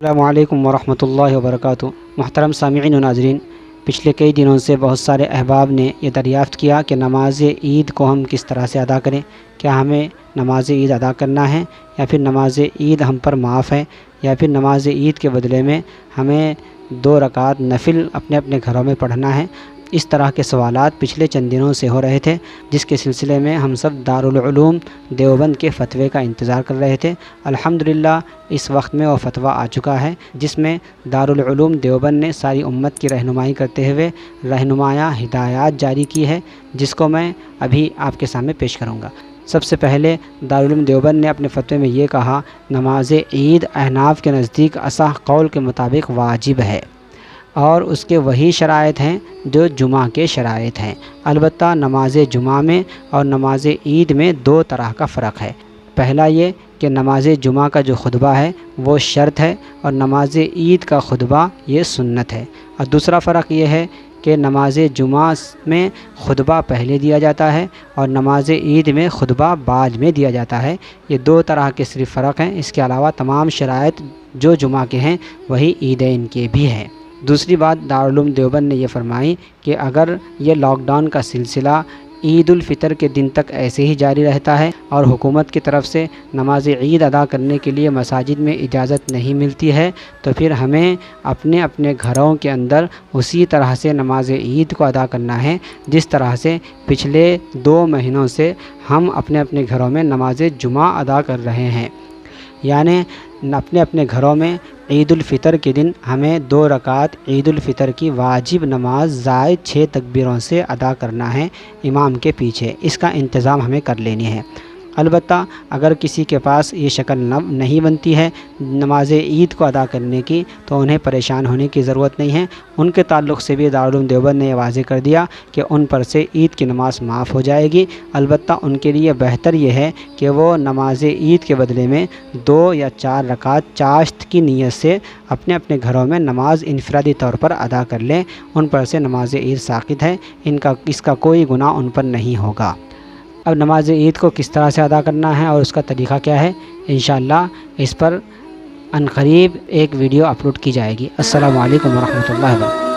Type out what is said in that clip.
السلام علیکم ورحمۃ اللہ وبرکاتہ۔ محترم سامعین و ناظرین، پچھلے کئی دنوں سے بہت سارے احباب نے یہ دریافت کیا کہ نماز عید کو ہم کس طرح سے ادا کریں۔ کیا ہمیں نماز عید ادا کرنا ہے یا پھر نماز عید ہم پر معاف ہے، یا پھر نماز عید کے بدلے میں ہمیں 2 رکعت نفل اپنے اپنے گھروں میں پڑھنا ہے۔ اس طرح کے سوالات پچھلے چند دنوں سے ہو رہے تھے، جس کے سلسلے میں ہم سب دارالعلوم دیوبند کے فتوے کا انتظار کر رہے تھے۔ الحمدللہ اس وقت میں وہ فتویٰ آ چکا ہے، جس میں دارالعلوم دیوبند نے ساری امت کی رہنمائی کرتے ہوئے رہنمایاں ہدایات جاری کی ہے، جس کو میں ابھی آپ کے سامنے پیش کروں گا۔ سب سے پہلے دارالعلوم دیوبند نے اپنے فتوے میں یہ کہا، نماز عید احناف کے نزدیک اصح قول کے مطابق واجب ہے، اور اس کے وہی شرائط ہیں جو جمعہ کے شرائط ہیں۔ البتہ نماز جمعہ میں اور نماز عید میں 2 طرح کا فرق ہے۔ پہلا یہ کہ نماز جمعہ کا جو خطبہ ہے وہ شرط ہے، اور نماز عید کا خطبہ یہ سنت ہے۔ اور دوسرا فرق یہ ہے کہ نماز جمعہ میں خطبہ پہلے دیا جاتا ہے اور نماز عید میں خطبہ بعد میں دیا جاتا ہے۔ یہ 2 طرح کے صرف فرق ہیں، اس کے علاوہ تمام شرائط جو جمعہ کے ہیں وہی عیدین کے بھی ہیں۔ دوسری بات دارالعلوم دیوبند نے یہ فرمائی کہ اگر یہ لاک ڈاؤن کا سلسلہ عید الفطر کے دن تک ایسے ہی جاری رہتا ہے اور حکومت کی طرف سے نماز عید ادا کرنے کے لیے مساجد میں اجازت نہیں ملتی ہے، تو پھر ہمیں اپنے اپنے گھروں کے اندر اسی طرح سے نماز عید کو ادا کرنا ہے، جس طرح سے پچھلے 2 مہینوں سے ہم اپنے اپنے گھروں میں نماز جمعہ ادا کر رہے ہیں۔ یعنی اپنے اپنے گھروں میں عید الفطر کے دن ہمیں 2 رکعت عید الفطر کی واجب نماز زائد 6 تکبیروں سے ادا کرنا ہے امام کے پیچھے۔ اس کا انتظام ہمیں کر لینی ہے۔ البتہ اگر کسی کے پاس یہ شکل نہیں بنتی ہے نماز عید کو ادا کرنے کی، تو انہیں پریشان ہونے کی ضرورت نہیں ہے۔ ان کے تعلق سے بھی دارالعلوم دیوبند نے یہ واضح کر دیا کہ ان پر سے عید کی نماز معاف ہو جائے گی۔ البتہ ان کے لیے بہتر یہ ہے کہ وہ نماز عید کے بدلے میں 2 یا 4 رکعت چاشت کی نیت سے اپنے اپنے گھروں میں نماز انفرادی طور پر ادا کر لیں۔ ان پر سے نماز عید ساقط ہے، اس کا کوئی گناہ ان پر نہیں ہوگا۔ اب نماز عید کو کس طرح سے ادا کرنا ہے اور اس کا طریقہ کیا ہے، انشاءاللہ اس پر عنقریب ایک ویڈیو اپلوڈ کی جائے گی۔ السلام علیکم ورحمۃ اللہ وبرکاتہ۔